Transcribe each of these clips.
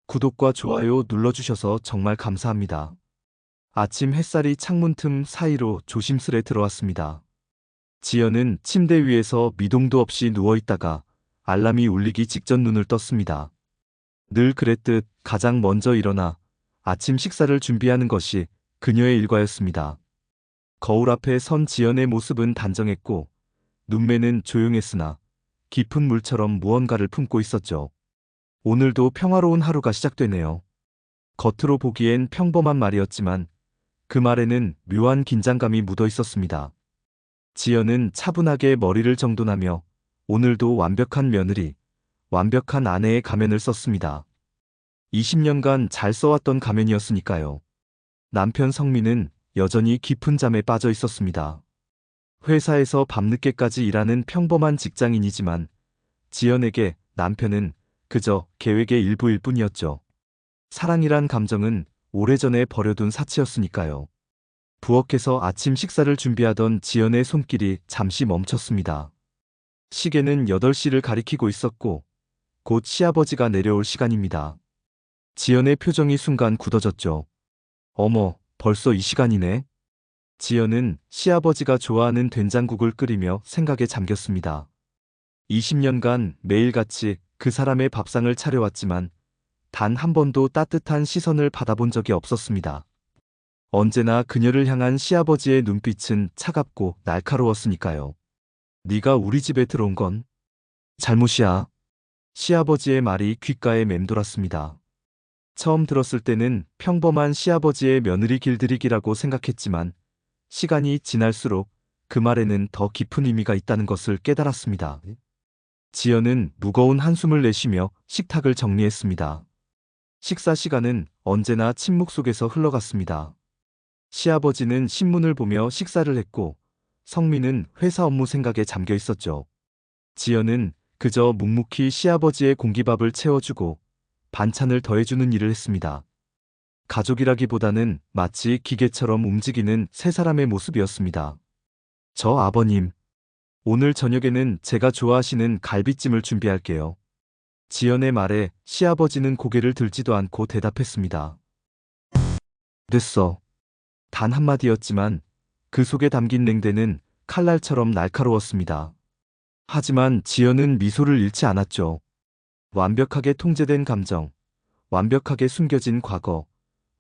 구독과 좋아요 눌러주셔서 정말 감사합니다. 아침 햇살이 창문 틈 사이로 조심스레 들어왔습니다. 지연은 침대 위에서 미동도 없이 누워있다가 알람이 울리기 직전 눈을 떴습니다. 늘 그랬듯 가장 먼저 일어나 아침 식사를 준비하는 것이 그녀의 일과였습니다. 거울 앞에 선 지연의 모습은 단정했고 눈매는 조용했으나 깊은 물처럼 무언가를 품고 있었죠. 오늘도 평화로운 하루가 시작되네요. 겉으로 보기엔 평범한 말이었지만 그 말에는 묘한 긴장감이 묻어 있었습니다. 지연은 차분하게 머리를 정돈하며 오늘도 완벽한 며느리, 완벽한 아내의 가면을 썼습니다. 20년간 잘 써왔던 가면이었으니까요. 남편 성민은 여전히 깊은 잠에 빠져 있었습니다. 회사에서 밤늦게까지 일하는 평범한 직장인이지만 지연에게 남편은 그저 계획의 일부일 뿐이었죠. 사랑이란 감정은 오래전에 버려둔 사치였으니까요. 부엌에서 아침 식사를 준비하던 지연의 손길이 잠시 멈췄습니다. 시계는 8시를 가리키고 있었고 곧 시아버지가 내려올 시간입니다. 지연의 표정이 순간 굳어졌죠. 어머, 벌써 이 시간이네. 지연은 시아버지가 좋아하는 된장국을 끓이며 생각에 잠겼습니다. 20년간 매일같이 그 사람의 밥상을 차려왔지만 단 한 번도 따뜻한 시선을 받아본 적이 없었습니다. 언제나 그녀를 향한 시아버지의 눈빛은 차갑고 날카로웠으니까요. 네가 우리 집에 들어온 건 잘못이야. 시아버지의 말이 귓가에 맴돌았습니다. 처음 들었을 때는 평범한 시아버지의 며느리 길들이기라고 생각했지만 시간이 지날수록 그 말에는 더 깊은 의미가 있다는 것을 깨달았습니다. 지연은 무거운 한숨을 내쉬며 식탁을 정리했습니다. 식사 시간은 언제나 침묵 속에서 흘러갔습니다. 시아버지는 신문을 보며 식사를 했고 성민은 회사 업무 생각에 잠겨 있었죠. 지연은 그저 묵묵히 시아버지의 공기밥을 채워주고 반찬을 더해주는 일을 했습니다. 가족이라기보다는 마치 기계처럼 움직이는 세 사람의 모습이었습니다. 저 아버님, 오늘 저녁에는 제가 좋아하시는 갈비찜을 준비할게요. 지연의 말에 시아버지는 고개를 들지도 않고 대답했습니다. 됐어. 단 한마디였지만 그 속에 담긴 냉대는 칼날처럼 날카로웠습니다. 하지만 지연은 미소를 잃지 않았죠. 완벽하게 통제된 감정, 완벽하게 숨겨진 과거,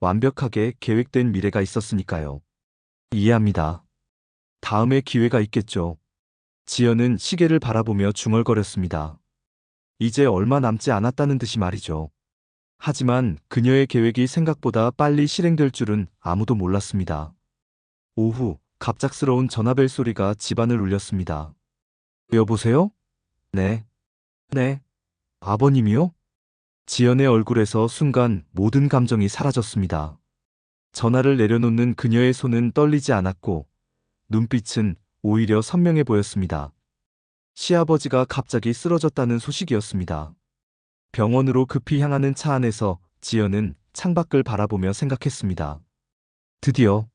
완벽하게 계획된 미래가 있었으니까요. 이해합니다. 다음에 기회가 있겠죠. 지연은 시계를 바라보며 중얼거렸습니다. 이제 얼마 남지 않았다는 듯이 말이죠. 하지만 그녀의 계획이 생각보다 빨리 실행될 줄은 아무도 몰랐습니다. 오후, 갑작스러운 전화벨 소리가 집안을 울렸습니다. 여보세요? 네. 네. 아버님이요? 지연의 얼굴에서 순간 모든 감정이 사라졌습니다. 전화를 내려놓는 그녀의 손은 떨리지 않았고 눈빛은 오히려 선명해 보였습니다. 시아버지가 갑자기 쓰러졌다는 소식이었습니다. 병원으로 급히 향하는 차 안에서 지연은 창밖을 바라보며 생각했습니다. 드디어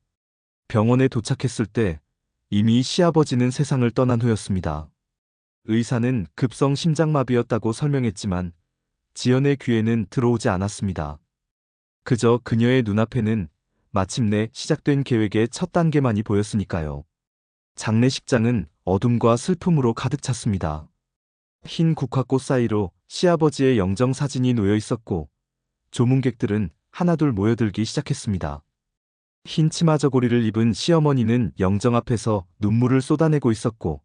병원에 도착했을 때 이미 시아버지는 세상을 떠난 후였습니다. 의사는 급성 심장마비였다고 설명했지만 지연의 귀에는 들어오지 않았습니다. 그저 그녀의 눈앞에는 마침내 시작된 계획의 첫 단계만이 보였으니까요. 장례식장은 어둠과 슬픔으로 가득 찼습니다. 흰 국화꽃 사이로 시아버지의 영정 사진이 놓여 있었고 조문객들은 하나둘 모여들기 시작했습니다. 흰 치마 저고리를 입은 시어머니는 영정 앞에서 눈물을 쏟아내고 있었고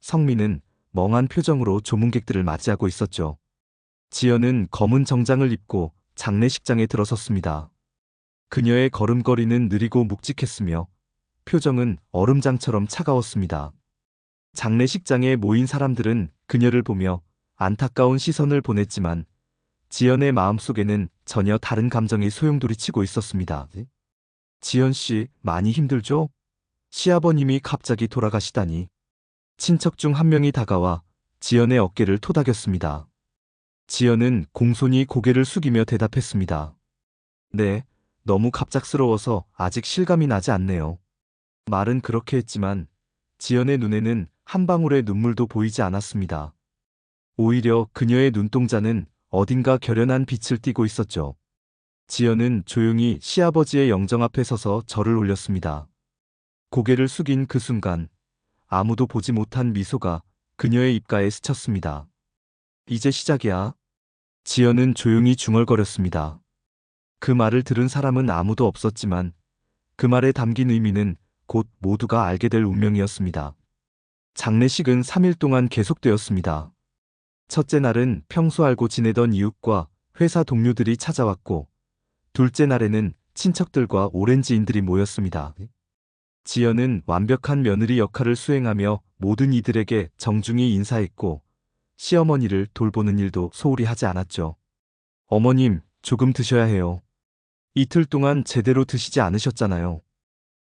성민은 멍한 표정으로 조문객들을 맞이하고 있었죠. 지연은 검은 정장을 입고 장례식장에 들어섰습니다. 그녀의 걸음걸이는 느리고 묵직했으며 표정은 얼음장처럼 차가웠습니다. 장례식장에 모인 사람들은 그녀를 보며 안타까운 시선을 보냈지만 지연의 마음속에는 전혀 다른 감정이 소용돌이치고 있었습니다. 지연 씨, 많이 힘들죠? 시아버님이 갑자기 돌아가시다니. 친척 중 한 명이 다가와 지연의 어깨를 토닥였습니다. 지연은 공손히 고개를 숙이며 대답했습니다. 네, 너무 갑작스러워서 아직 실감이 나지 않네요. 말은 그렇게 했지만 지연의 눈에는 한 방울의 눈물도 보이지 않았습니다. 오히려 그녀의 눈동자는 어딘가 결연한 빛을 띠고 있었죠. 지연은 조용히 시아버지의 영정 앞에 서서 절을 올렸습니다. 고개를 숙인 그 순간 아무도 보지 못한 미소가 그녀의 입가에 스쳤습니다. 이제 시작이야. 지연은 조용히 중얼거렸습니다. 그 말을 들은 사람은 아무도 없었지만 그 말에 담긴 의미는 곧 모두가 알게 될 운명이었습니다. 장례식은 3일 동안 계속되었습니다. 첫째 날은 평소 알고 지내던 이웃과 회사 동료들이 찾아왔고, 둘째 날에는 친척들과 오랜 지인들이 모였습니다. 지연은 완벽한 며느리 역할을 수행하며 모든 이들에게 정중히 인사했고, 시어머니를 돌보는 일도 소홀히 하지 않았죠. 어머님, 조금 드셔야 해요. 이틀 동안 제대로 드시지 않으셨잖아요.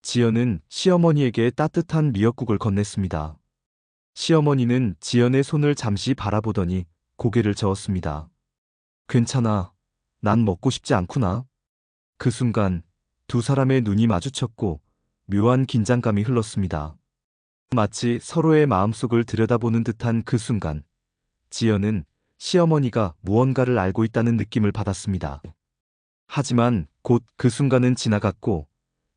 지연은 시어머니에게 따뜻한 미역국을 건넸습니다. 시어머니는 지연의 손을 잠시 바라보더니 고개를 저었습니다. 괜찮아. 난 먹고 싶지 않구나. 그 순간 두 사람의 눈이 마주쳤고 묘한 긴장감이 흘렀습니다. 마치 서로의 마음속을 들여다보는 듯한 그 순간, 지연은 시어머니가 무언가를 알고 있다는 느낌을 받았습니다. 하지만 곧 그 순간은 지나갔고,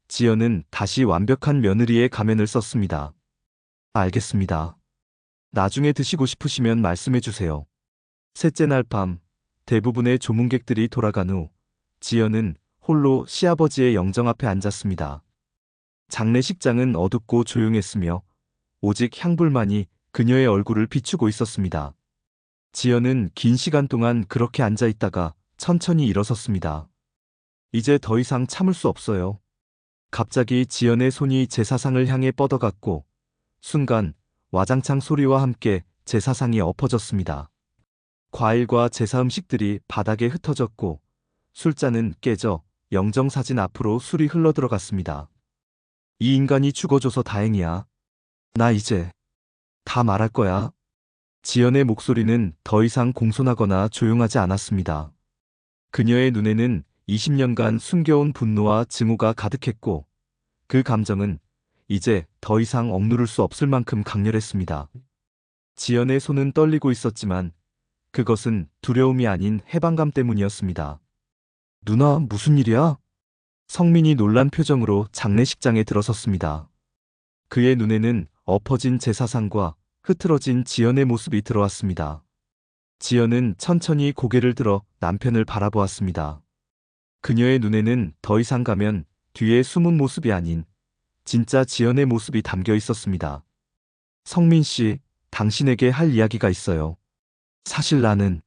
지연은 다시 완벽한 며느리의 가면을 썼습니다. 알겠습니다. 나중에 드시고 싶으시면 말씀해 주세요. 셋째 날 밤, 대부분의 조문객들이 돌아간 후, 지연은 홀로 시아버지의 영정 앞에 앉았습니다. 장례식장은 어둡고 조용했으며, 오직 향불만이 그녀의 얼굴을 비추고 있었습니다. 지연은 긴 시간 동안 그렇게 앉아 있다가 천천히 일어섰습니다. 이제 더 이상 참을 수 없어요. 갑자기 지연의 손이 제사상을 향해 뻗어갔고, 순간 와장창 소리와 함께 제사상이 엎어졌습니다. 과일과 제사 음식들이 바닥에 흩어졌고, 술잔은 깨져 영정사진 앞으로 술이 흘러들어갔습니다. 이 인간이 죽어줘서 다행이야. 나 이제 다 말할 거야. 지연의 목소리는 더 이상 공손하거나 조용하지 않았습니다. 그녀의 눈에는 20년간 숨겨온 분노와 증오가 가득했고, 그 감정은 이제 더 이상 억누를 수 없을 만큼 강렬했습니다. 지연의 손은 떨리고 있었지만 그것은 두려움이 아닌 해방감 때문이었습니다. 누나, 무슨 일이야? 성민이 놀란 표정으로 장례식장에 들어섰습니다. 그의 눈에는 엎어진 제사상과 흐트러진 지연의 모습이 들어왔습니다. 지연은 천천히 고개를 들어 남편을 바라보았습니다. 그녀의 눈에는 더 이상 가면 뒤에 숨은 모습이 아닌 진짜 지연의 모습이 담겨 있었습니다. 성민 씨, 당신에게 할 이야기가 있어요. 사실 나는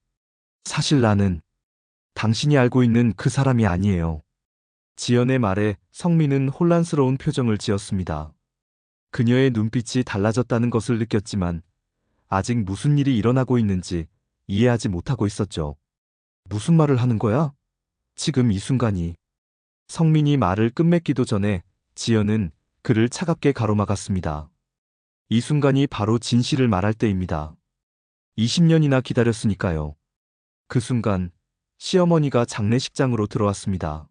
당신이 알고 있는 그 사람이 아니에요. 지연의 말에 성민은 혼란스러운 표정을 지었습니다. 그녀의 눈빛이 달라졌다는 것을 느꼈지만 아직 무슨 일이 일어나고 있는지 이해하지 못하고 있었죠. 무슨 말을 하는 거야? 지금 이 순간이. 성민이 말을 끝맺기도 전에 지연은 그를 차갑게 가로막았습니다. 이 순간이 바로 진실을 말할 때입니다. 20년이나 기다렸으니까요. 그 순간 시어머니가 장례식장으로 들어왔습니다.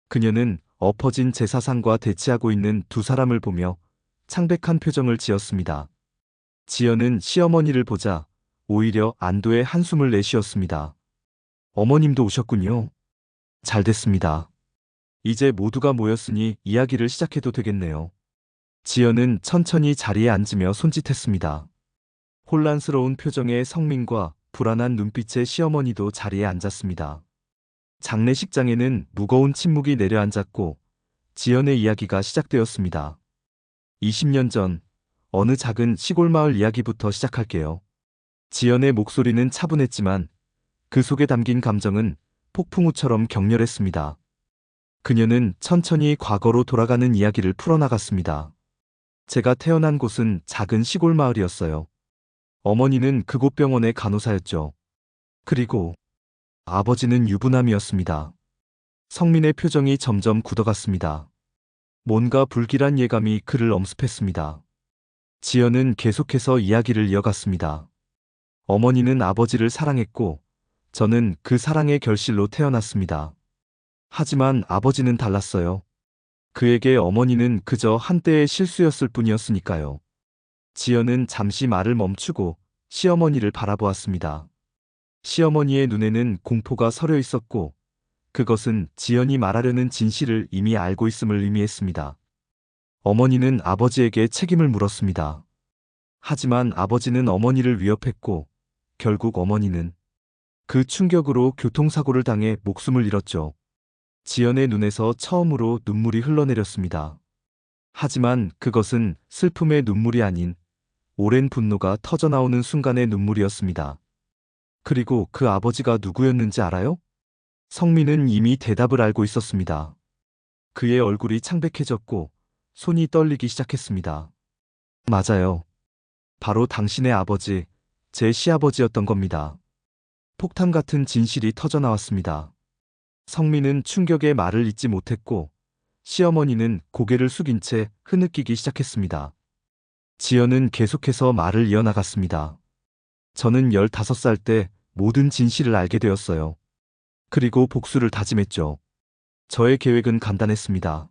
그녀는 엎어진 제사상과 대치하고 있는 두 사람을 보며 창백한 표정을 지었습니다. 지연은 시어머니를 보자 오히려 안도의 한숨을 내쉬었습니다. 어머님도 오셨군요. 잘 됐습니다. 이제 모두가 모였으니 이야기를 시작해도 되겠네요. 지연은 천천히 자리에 앉으며 손짓했습니다. 혼란스러운 표정의 성민과 불안한 눈빛의 시어머니도 자리에 앉았습니다. 장례식장에는 무거운 침묵이 내려앉았고 지연의 이야기가 시작되었습니다. 20년 전 어느 작은 시골 마을 이야기부터 시작할게요. 지연의 목소리는 차분했지만 그 속에 담긴 감정은 폭풍우처럼 격렬했습니다. 그녀는 천천히 과거로 돌아가는 이야기를 풀어나갔습니다. 제가 태어난 곳은 작은 시골 마을이었어요. 어머니는 그곳 병원의 간호사였죠. 그리고 아버지는 유부남이었습니다. 성민의 표정이 점점 굳어갔습니다. 뭔가 불길한 예감이 그를 엄습했습니다. 지연은 계속해서 이야기를 이어갔습니다. 어머니는 아버지를 사랑했고 저는 그 사랑의 결실로 태어났습니다. 하지만 아버지는 달랐어요. 그에게 어머니는 그저 한때의 실수였을 뿐이었으니까요. 지연은 잠시 말을 멈추고 시어머니를 바라보았습니다. 시어머니의 눈에는 공포가 서려 있었고 그것은 지연이 말하려는 진실을 이미 알고 있음을 의미했습니다. 어머니는 아버지에게 책임을 물었습니다. 하지만 아버지는 어머니를 위협했고 결국 어머니는 그 충격으로 교통사고를 당해 목숨을 잃었죠. 지연의 눈에서 처음으로 눈물이 흘러내렸습니다. 하지만 그것은 슬픔의 눈물이 아닌 오랜 분노가 터져나오는 순간의 눈물이었습니다. 그리고 그 아버지가 누구였는지 알아요? 성민은 이미 대답을 알고 있었습니다. 그의 얼굴이 창백해졌고 손이 떨리기 시작했습니다. 맞아요. 바로 당신의 아버지, 제 시아버지였던 겁니다. 폭탄 같은 진실이 터져나왔습니다. 성민은 충격의 말을 잇지 못했고 시어머니는 고개를 숙인 채 흐느끼기 시작했습니다. 지연은 계속해서 말을 이어나갔습니다. 저는 15살 때 모든 진실을 알게 되었어요. 그리고 복수를 다짐했죠. 저의 계획은 간단했습니다.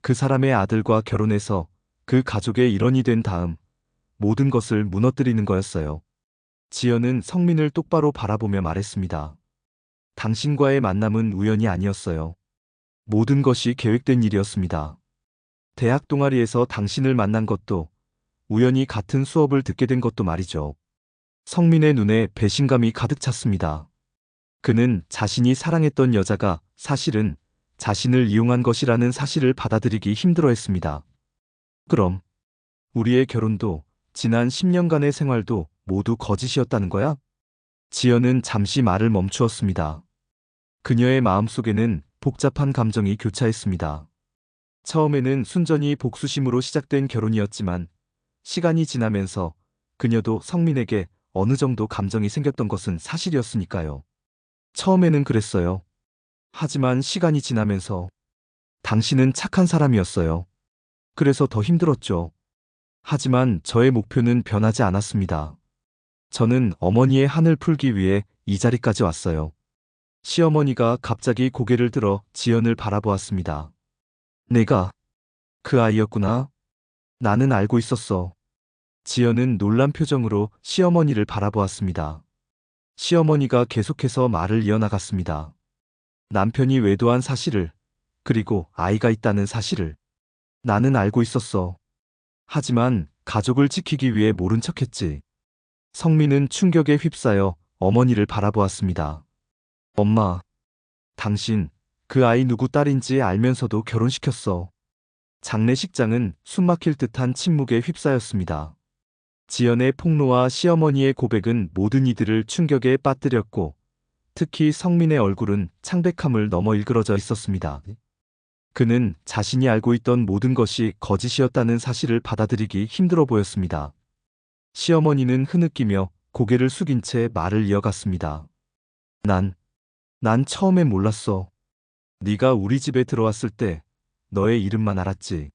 그 사람의 아들과 결혼해서 그 가족의 일원이 된 다음 모든 것을 무너뜨리는 거였어요. 지연은 성민을 똑바로 바라보며 말했습니다. 당신과의 만남은 우연이 아니었어요. 모든 것이 계획된 일이었습니다. 대학 동아리에서 당신을 만난 것도 우연히 같은 수업을 듣게 된 것도 말이죠. 성민의 눈에 배신감이 가득 찼습니다. 그는 자신이 사랑했던 여자가 사실은 자신을 이용한 것이라는 사실을 받아들이기 힘들어했습니다. 그럼 우리의 결혼도 지난 10년간의 생활도 모두 거짓이었다는 거야? 지연은 잠시 말을 멈추었습니다. 그녀의 마음속에는 복잡한 감정이 교차했습니다. 처음에는 순전히 복수심으로 시작된 결혼이었지만 시간이 지나면서 그녀도 성민에게 어느 정도 감정이 생겼던 것은 사실이었으니까요. 처음에는 그랬어요. 하지만 시간이 지나면서 당신은 착한 사람이었어요. 그래서 더 힘들었죠. 하지만 저의 목표는 변하지 않았습니다. 저는 어머니의 한을 풀기 위해 이 자리까지 왔어요. 시어머니가 갑자기 고개를 들어 지연을 바라보았습니다. 내가 그 아이였구나. 나는 알고 있었어. 지연은 놀란 표정으로 시어머니를 바라보았습니다. 시어머니가 계속해서 말을 이어나갔습니다. 남편이 외도한 사실을, 그리고 아이가 있다는 사실을 나는 알고 있었어. 하지만 가족을 지키기 위해 모른 척했지. 성민은 충격에 휩싸여 어머니를 바라보았습니다. 엄마, 당신 그 아이 누구 딸인지 알면서도 결혼시켰어. 장례식장은 숨막힐 듯한 침묵에 휩싸였습니다. 지연의 폭로와 시어머니의 고백은 모든 이들을 충격에 빠뜨렸고 특히 성민의 얼굴은 창백함을 넘어 일그러져 있었습니다. 그는 자신이 알고 있던 모든 것이 거짓이었다는 사실을 받아들이기 힘들어 보였습니다. 시어머니는 흐느끼며 고개를 숙인 채 말을 이어갔습니다. 난 처음엔 몰랐어. 네가 우리 집에 들어왔을 때 너의 이름만 알았지.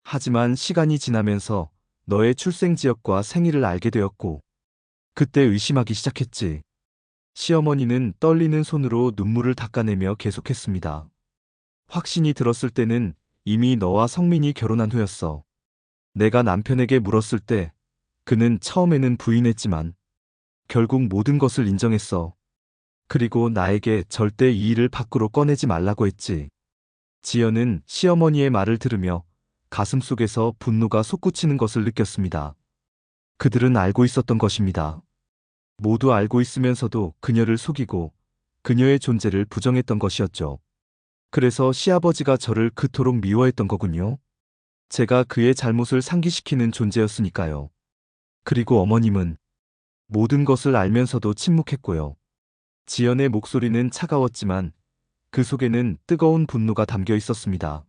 하지만 시간이 지나면서 너의 출생 지역과 생일을 알게 되었고 그때 의심하기 시작했지. 시어머니는 떨리는 손으로 눈물을 닦아내며 계속했습니다. 확신이 들었을 때는 이미 너와 성민이 결혼한 후였어. 내가 남편에게 물었을 때 그는 처음에는 부인했지만 결국 모든 것을 인정했어. 그리고 나에게 절대 이 일을 밖으로 꺼내지 말라고 했지. 지연은 시어머니의 말을 들으며 가슴속에서 분노가 솟구치는 것을 느꼈습니다. 그들은 알고 있었던 것입니다. 모두 알고 있으면서도 그녀를 속이고 그녀의 존재를 부정했던 것이었죠. 그래서 시아버지가 저를 그토록 미워했던 거군요. 제가 그의 잘못을 상기시키는 존재였으니까요. 그리고 어머님은 모든 것을 알면서도 침묵했고요. 지연의 목소리는 차가웠지만 그 속에는 뜨거운 분노가 담겨 있었습니다.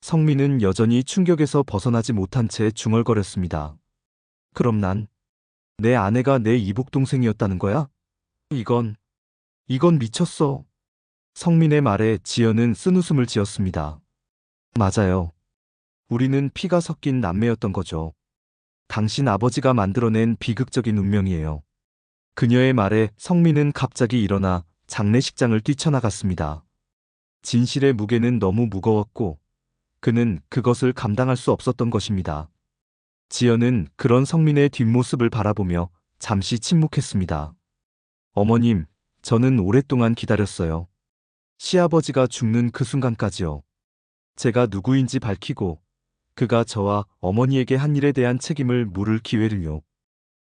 성민은 여전히 충격에서 벗어나지 못한 채 중얼거렸습니다. 그럼 내 아내가 내 이복동생이었다는 거야? 이건 미쳤어. 성민의 말에 지연은 쓴웃음을 지었습니다. 맞아요. 우리는 피가 섞인 남매였던 거죠. 당신 아버지가 만들어낸 비극적인 운명이에요. 그녀의 말에 성민은 갑자기 일어나 장례식장을 뛰쳐나갔습니다. 진실의 무게는 너무 무거웠고 그는 그것을 감당할 수 없었던 것입니다. 지연은 그런 성민의 뒷모습을 바라보며 잠시 침묵했습니다. 어머님, 저는 오랫동안 기다렸어요. 시아버지가 죽는 그 순간까지요. 제가 누구인지 밝히고 그가 저와 어머니에게 한 일에 대한 책임을 물을 기회를요.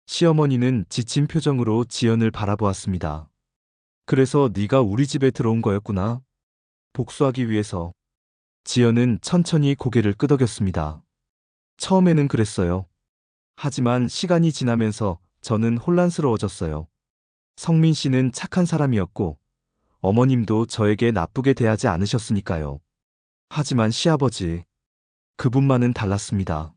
시어머니는 지친 표정으로 지연을 바라보았습니다. 그래서 네가 우리 집에 들어온 거였구나. 복수하기 위해서. 지연은 천천히 고개를 끄덕였습니다. 처음에는 그랬어요. 하지만 시간이 지나면서 저는 혼란스러워졌어요. 성민 씨는 착한 사람이었고 어머님도 저에게 나쁘게 대하지 않으셨으니까요. 하지만 시아버지, 그분만은 달랐습니다.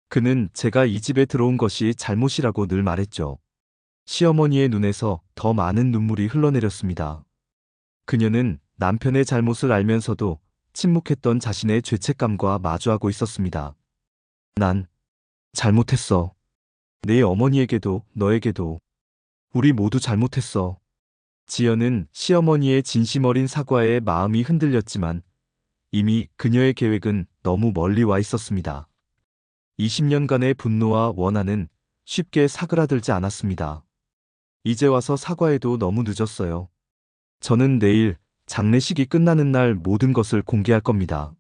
그는 제가 이 집에 들어온 것이 잘못이라고 늘 말했죠. 시어머니의 눈에서 더 많은 눈물이 흘러내렸습니다. 그녀는 남편의 잘못을 알면서도 침묵했던 자신의 죄책감과 마주하고 있었습니다. 난 잘못했어. 내 어머니에게도 너에게도. 우리 모두 잘못했어. 지연은 시어머니의 진심 어린 사과에 마음이 흔들렸지만 이미 그녀의 계획은 너무 멀리 와 있었습니다. 20년간의 분노와 원한은 쉽게 사그라들지 않았습니다. 이제 와서 사과해도 너무 늦었어요. 저는 내일 장례식이 끝나는 날 모든 것을 공개할 겁니다.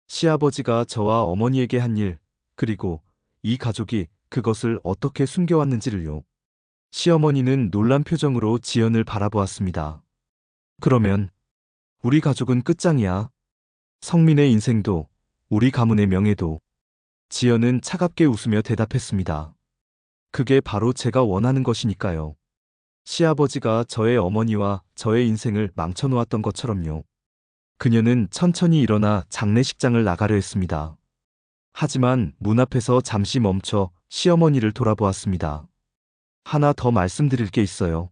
시아버지가 저와 어머니에게 한 일, 그리고 이 가족이 그것을 어떻게 숨겨왔는지를요. 시어머니는 놀란 표정으로 지연을 바라보았습니다. 그러면 우리 가족은 끝장이야. 성민의 인생도, 우리 가문의 명예도. 지연은 차갑게 웃으며 대답했습니다. 그게 바로 제가 원하는 것이니까요. 시아버지가 저의 어머니와 저의 인생을 망쳐놓았던 것처럼요. 그녀는 천천히 일어나 장례식장을 나가려 했습니다. 하지만 문 앞에서 잠시 멈춰 시어머니를 돌아보았습니다. 하나 더 말씀드릴 게 있어요.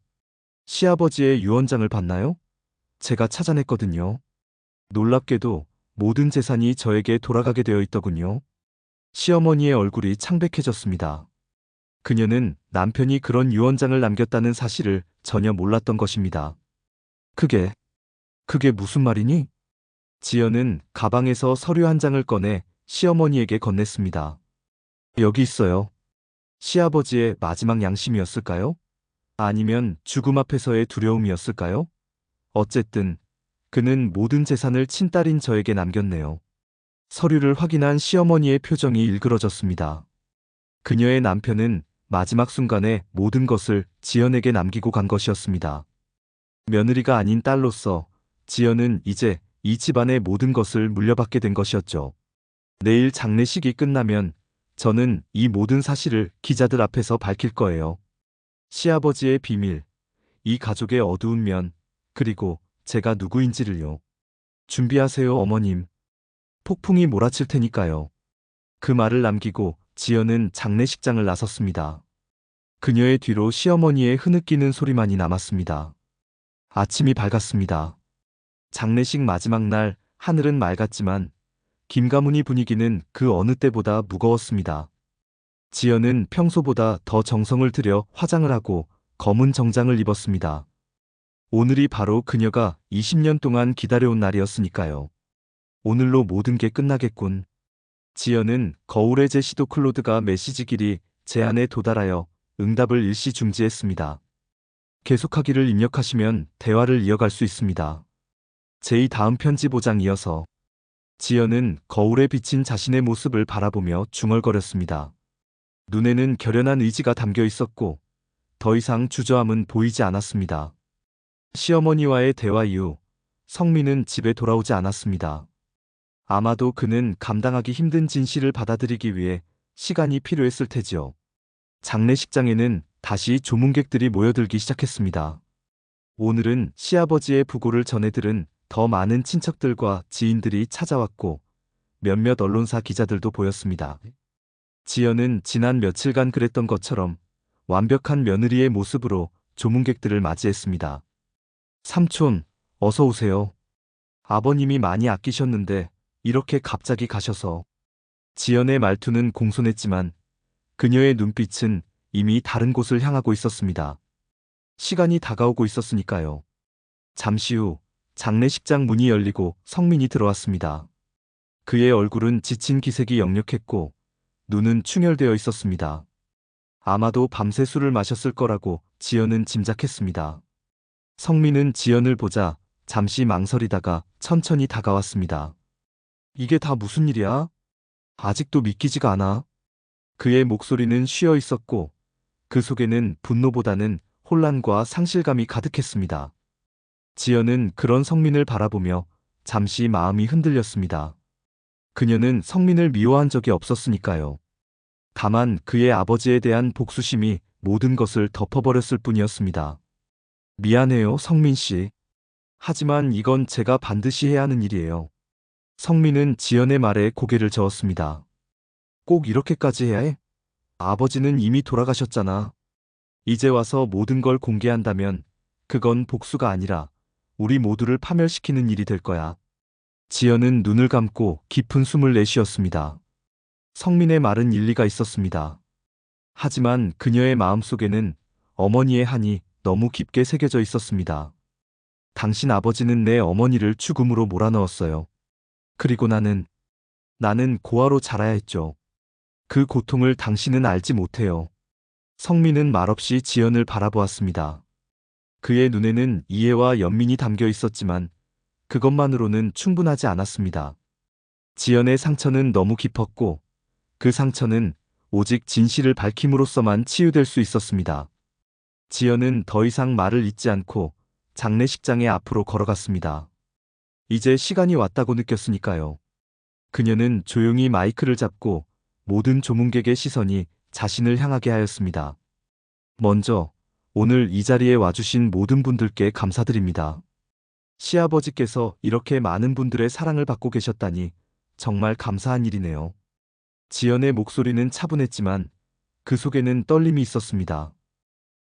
시아버지의 유언장을 봤나요? 제가 찾아냈거든요. 놀랍게도 모든 재산이 저에게 돌아가게 되어 있더군요. 시어머니의 얼굴이 창백해졌습니다. 그녀는 남편이 그런 유언장을 남겼다는 사실을 전혀 몰랐던 것입니다. 그게 무슨 말이니? 지연은 가방에서 서류 한 장을 꺼내 시어머니에게 건넸습니다. 여기 있어요. 시아버지의 마지막 양심이었을까요? 아니면 죽음 앞에서의 두려움이었을까요? 어쨌든 그는 모든 재산을 친딸인 저에게 남겼네요. 서류를 확인한 시어머니의 표정이 일그러졌습니다. 그녀의 남편은 마지막 순간에 모든 것을 지연에게 남기고 간 것이었습니다. 며느리가 아닌 딸로서 지연은 이제 이 집안의 모든 것을 물려받게 된 것이었죠. 내일 장례식이 끝나면 저는 이 모든 사실을 기자들 앞에서 밝힐 거예요. 시아버지의 비밀, 이 가족의 어두운 면, 그리고 제가 누구인지를요. 준비하세요, 어머님. 폭풍이 몰아칠 테니까요. 그 말을 남기고 지연은 장례식장을 나섰습니다. 그녀의 뒤로 시어머니의 흐느끼는 소리만이 남았습니다. 아침이 밝았습니다. 장례식 마지막 날 하늘은 맑았지만 김가문이 분위기는 그 어느 때보다 무거웠습니다. 지연은 평소보다 더 정성을 들여 화장을 하고 검은 정장을 입었습니다. 오늘이 바로 그녀가 20년 동안 기다려온 날이었으니까요. 오늘로 모든 게 끝나겠군. 지연은 거울의 제시도 클로드가 메시지 길이 제안에 도달하여 응답을 일시 중지했습니다. 계속하기를 입력하시면 대화를 이어갈 수 있습니다. 제2 다음 편지 보장 이어서. 지연은 거울에 비친 자신의 모습을 바라보며 중얼거렸습니다. 눈에는 결연한 의지가 담겨 있었고 더 이상 주저함은 보이지 않았습니다. 시어머니와의 대화 이후 성민은 집에 돌아오지 않았습니다. 아마도 그는 감당하기 힘든 진실을 받아들이기 위해 시간이 필요했을 테지요. 장례식장에는 다시 조문객들이 모여들기 시작했습니다. 오늘은 시아버지의 부고를 전해들은 더 많은 친척들과 지인들이 찾아왔고 몇몇 언론사 기자들도 보였습니다. 지연은 지난 며칠간 그랬던 것처럼 완벽한 며느리의 모습으로 조문객들을 맞이했습니다. 삼촌, 어서 오세요. 아버님이 많이 아끼셨는데 이렇게 갑자기 가셔서. 지연의 말투는 공손했지만 그녀의 눈빛은 이미 다른 곳을 향하고 있었습니다. 시간이 다가오고 있었으니까요. 잠시 후 장례식장 문이 열리고 성민이 들어왔습니다. 그의 얼굴은 지친 기색이 역력했고 눈은 충혈되어 있었습니다. 아마도 밤새 술을 마셨을 거라고 지연은 짐작했습니다. 성민은 지연을 보자 잠시 망설이다가 천천히 다가왔습니다. 이게 다 무슨 일이야? 아직도 믿기지가 않아. 그의 목소리는 쉬어 있었고 그 속에는 분노보다는 혼란과 상실감이 가득했습니다. 지연은 그런 성민을 바라보며 잠시 마음이 흔들렸습니다. 그녀는 성민을 미워한 적이 없었으니까요. 다만 그의 아버지에 대한 복수심이 모든 것을 덮어버렸을 뿐이었습니다. 미안해요, 성민 씨. 하지만 이건 제가 반드시 해야 하는 일이에요. 성민은 지연의 말에 고개를 저었습니다. 꼭 이렇게까지 해야 해? 아버지는 이미 돌아가셨잖아. 이제 와서 모든 걸 공개한다면 그건 복수가 아니라 우리 모두를 파멸시키는 일이 될 거야. 지연은 눈을 감고 깊은 숨을 내쉬었습니다. 성민의 말은 일리가 있었습니다. 하지만 그녀의 마음속에는 어머니의 한이 너무 깊게 새겨져 있었습니다. 당신 아버지는 내 어머니를 죽음으로 몰아넣었어요. 그리고 나는 고아로 자라야 했죠. 그 고통을 당신은 알지 못해요. 성민은 말없이 지연을 바라보았습니다. 그의 눈에는 이해와 연민이 담겨 있었지만 그것만으로는 충분하지 않았습니다. 지연의 상처는 너무 깊었고 그 상처는 오직 진실을 밝힘으로써만 치유될 수 있었습니다. 지연은 더 이상 말을 잇지 않고 장례식장에 앞으로 걸어갔습니다. 이제 시간이 왔다고 느꼈으니까요. 그녀는 조용히 마이크를 잡고 모든 조문객의 시선이 자신을 향하게 하였습니다. 먼저 오늘 이 자리에 와주신 모든 분들께 감사드립니다. 시아버지께서 이렇게 많은 분들의 사랑을 받고 계셨다니 정말 감사한 일이네요. 지연의 목소리는 차분했지만 그 속에는 떨림이 있었습니다.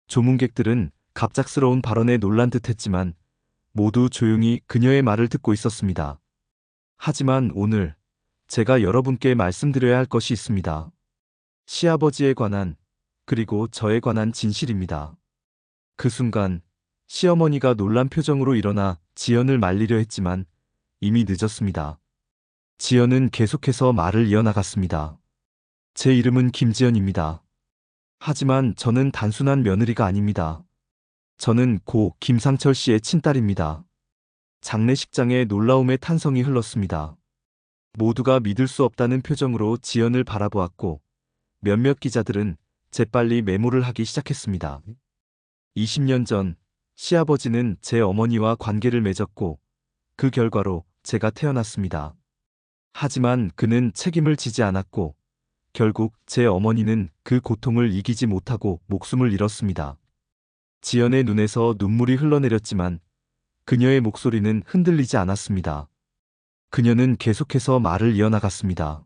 조문객들은 갑작스러운 발언에 놀란 듯했지만 모두 조용히 그녀의 말을 듣고 있었습니다. 하지만 오늘 제가 여러분께 말씀드려야 할 것이 있습니다. 시아버지에 관한 그리고 저에 관한 진실입니다. 그 순간 시어머니가 놀란 표정으로 일어나 지연을 말리려 했지만 이미 늦었습니다. 지연은 계속해서 말을 이어나갔습니다. 제 이름은 김지연입니다. 하지만 저는 단순한 며느리가 아닙니다. 저는 고 김상철 씨의 친딸입니다. 장례식장에 놀라움의 탄성이 흘렀습니다. 모두가 믿을 수 없다는 표정으로 지연을 바라보았고 몇몇 기자들은 재빨리 메모를 하기 시작했습니다. 20년 전 시아버지는 제 어머니와 관계를 맺었고 그 결과로 제가 태어났습니다. 하지만 그는 책임을 지지 않았고 결국 제 어머니는 그 고통을 이기지 못하고 목숨을 잃었습니다. 지연의 눈에서 눈물이 흘러내렸지만 그녀의 목소리는 흔들리지 않았습니다. 그녀는 계속해서 말을 이어나갔습니다.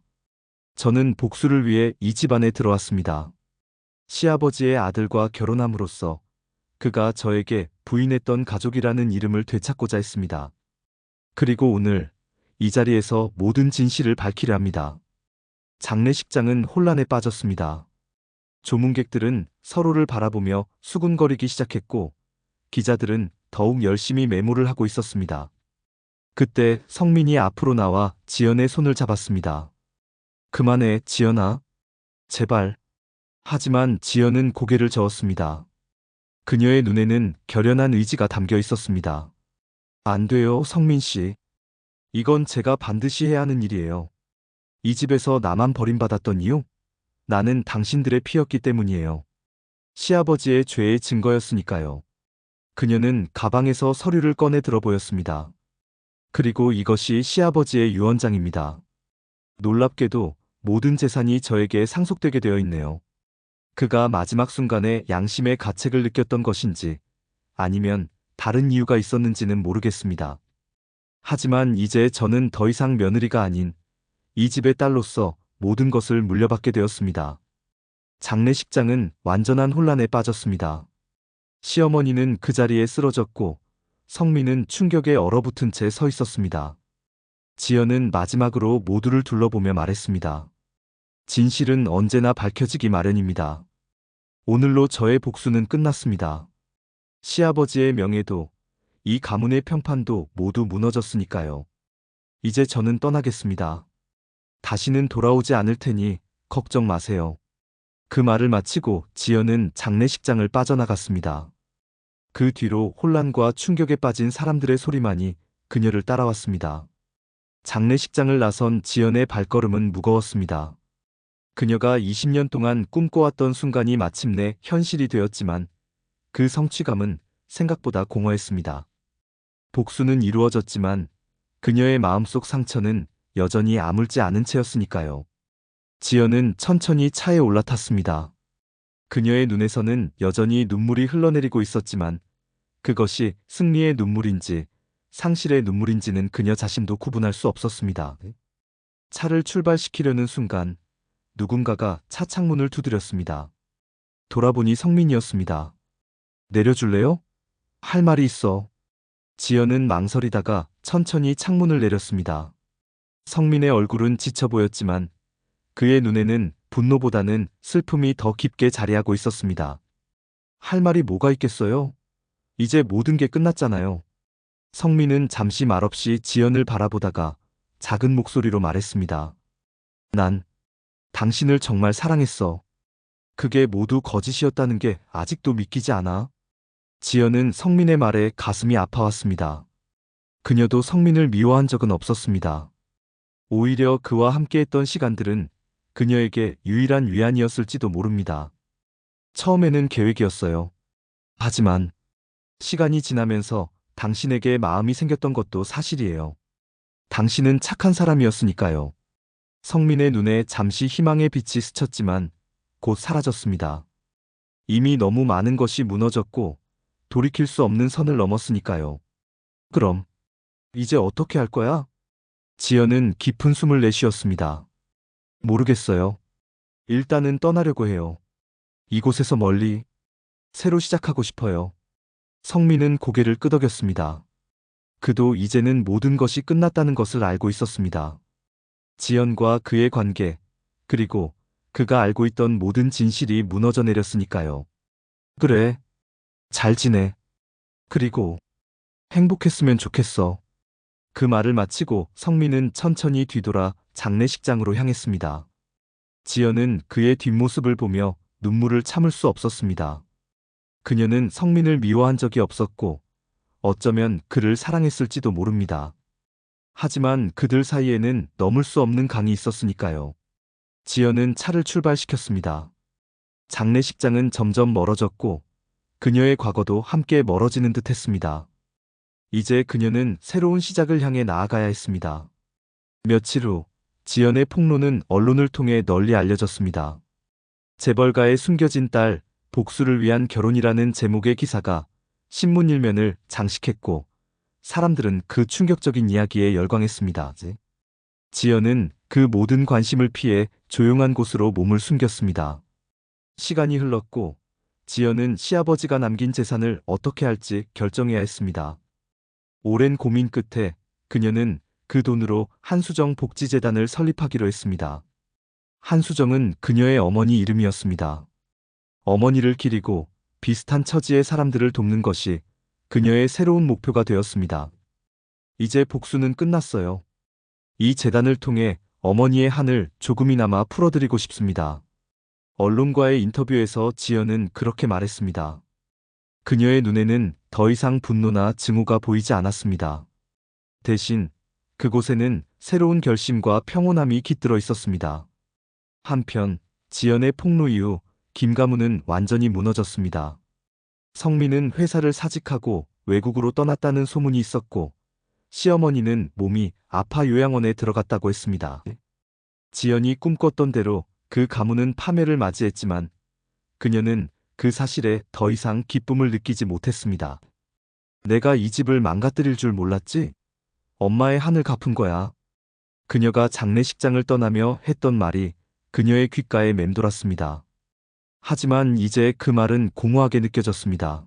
저는 복수를 위해 이 집안에 들어왔습니다. 시아버지의 아들과 결혼함으로써 그가 저에게 부인했던 가족이라는 이름을 되찾고자 했습니다. 그리고 오늘 이 자리에서 모든 진실을 밝히려 합니다. 장례식장은 혼란에 빠졌습니다. 조문객들은 서로를 바라보며 수군거리기 시작했고 기자들은 더욱 열심히 메모를 하고 있었습니다. 그때 성민이 앞으로 나와 지연의 손을 잡았습니다. 그만해, 지연아. 제발. 하지만 지연은 고개를 저었습니다. 그녀의 눈에는 결연한 의지가 담겨 있었습니다. 안 돼요, 성민 씨. 이건 제가 반드시 해야 하는 일이에요. 이 집에서 나만 버림받았던 이유? 나는 당신들의 피였기 때문이에요. 시아버지의 죄의 증거였으니까요. 그녀는 가방에서 서류를 꺼내 들어 보였습니다. 그리고 이것이 시아버지의 유언장입니다. 놀랍게도 모든 재산이 저에게 상속되게 되어 있네요. 그가 마지막 순간에 양심의 가책을 느꼈던 것인지 아니면 다른 이유가 있었는지는 모르겠습니다. 하지만 이제 저는 더 이상 며느리가 아닌 이 집의 딸로서 모든 것을 물려받게 되었습니다. 장례식장은 완전한 혼란에 빠졌습니다. 시어머니는 그 자리에 쓰러졌고 성민은 충격에 얼어붙은 채 서 있었습니다. 지연은 마지막으로 모두를 둘러보며 말했습니다. 진실은 언제나 밝혀지기 마련입니다. 오늘로 저의 복수는 끝났습니다. 시아버지의 명예도 이 가문의 평판도 모두 무너졌으니까요. 이제 저는 떠나겠습니다. 다시는 돌아오지 않을 테니 걱정 마세요. 그 말을 마치고 지연은 장례식장을 빠져나갔습니다. 그 뒤로 혼란과 충격에 빠진 사람들의 소리만이 그녀를 따라왔습니다. 장례식장을 나선 지연의 발걸음은 무거웠습니다. 그녀가 20년 동안 꿈꿔왔던 순간이 마침내 현실이 되었지만 그 성취감은 생각보다 공허했습니다. 복수는 이루어졌지만 그녀의 마음속 상처는 여전히 아물지 않은 채였으니까요. 지연은 천천히 차에 올라탔습니다. 그녀의 눈에서는 여전히 눈물이 흘러내리고 있었지만 그것이 승리의 눈물인지 상실의 눈물인지는 그녀 자신도 구분할 수 없었습니다. 차를 출발시키려는 순간 누군가가 차 창문을 두드렸습니다. 돌아보니 성민이었습니다. 내려줄래요? 할 말이 있어. 지연은 망설이다가 천천히 창문을 내렸습니다. 성민의 얼굴은 지쳐 보였지만 그의 눈에는 분노보다는 슬픔이 더 깊게 자리하고 있었습니다. 할 말이 뭐가 있겠어요? 이제 모든 게 끝났잖아요. 성민은 잠시 말없이 지연을 바라보다가 작은 목소리로 말했습니다. 난 당신을 정말 사랑했어. 그게 모두 거짓이었다는 게 아직도 믿기지 않아? 지연은 성민의 말에 가슴이 아파왔습니다. 그녀도 성민을 미워한 적은 없었습니다. 오히려 그와 함께했던 시간들은 그녀에게 유일한 위안이었을지도 모릅니다. 처음에는 계획이었어요. 하지만 시간이 지나면서 당신에게 마음이 생겼던 것도 사실이에요. 당신은 착한 사람이었으니까요. 성민의 눈에 잠시 희망의 빛이 스쳤지만 곧 사라졌습니다. 이미 너무 많은 것이 무너졌고 돌이킬 수 없는 선을 넘었으니까요. 그럼 이제 어떻게 할 거야? 지연은 깊은 숨을 내쉬었습니다. 모르겠어요. 일단은 떠나려고 해요. 이곳에서 멀리 새로 시작하고 싶어요. 성민은 고개를 끄덕였습니다. 그도 이제는 모든 것이 끝났다는 것을 알고 있었습니다. 지연과 그의 관계, 그리고 그가 알고 있던 모든 진실이 무너져 내렸으니까요. 그래, 잘 지내. 그리고 행복했으면 좋겠어. 그 말을 마치고 성민은 천천히 뒤돌아 장례식장으로 향했습니다. 지연은 그의 뒷모습을 보며 눈물을 참을 수 없었습니다. 그녀는 성민을 미워한 적이 없었고 어쩌면 그를 사랑했을지도 모릅니다. 하지만 그들 사이에는 넘을 수 없는 강이 있었으니까요. 지연은 차를 출발시켰습니다. 장례식장은 점점 멀어졌고 그녀의 과거도 함께 멀어지는 듯 했습니다. 이제 그녀는 새로운 시작을 향해 나아가야 했습니다. 며칠 후 지연의 폭로는 언론을 통해 널리 알려졌습니다. 재벌가의 숨겨진 딸, 복수를 위한 결혼이라는 제목의 기사가 신문 일면을 장식했고 사람들은 그 충격적인 이야기에 열광했습니다. 지연은 그 모든 관심을 피해 조용한 곳으로 몸을 숨겼습니다. 시간이 흘렀고 지연은 시아버지가 남긴 재산을 어떻게 할지 결정해야 했습니다. 오랜 고민 끝에 그녀는 그 돈으로 한수정 복지재단을 설립하기로 했습니다. 한수정은 그녀의 어머니 이름이었습니다. 어머니를 기리고 비슷한 처지의 사람들을 돕는 것이 그녀의 새로운 목표가 되었습니다. 이제 복수는 끝났어요. 이 재단을 통해 어머니의 한을 조금이나마 풀어드리고 싶습니다. 언론과의 인터뷰에서 지연은 그렇게 말했습니다. 그녀의 눈에는 더 이상 분노나 증오가 보이지 않았습니다. 대신 그곳에는 새로운 결심과 평온함이 깃들어 있었습니다. 한편 지연의 폭로 이후 김가문은 완전히 무너졌습니다. 성민은 회사를 사직하고 외국으로 떠났다는 소문이 있었고 시어머니는 몸이 아파 요양원에 들어갔다고 했습니다. 지연이 꿈꿨던 대로 그 가문은 파멸을 맞이했지만 그녀는 그 사실에 더 이상 기쁨을 느끼지 못했습니다. 내가 이 집을 망가뜨릴 줄 몰랐지? 엄마의 한을 갚은 거야. 그녀가 장례식장을 떠나며 했던 말이 그녀의 귓가에 맴돌았습니다. 하지만 이제 그 말은 공허하게 느껴졌습니다.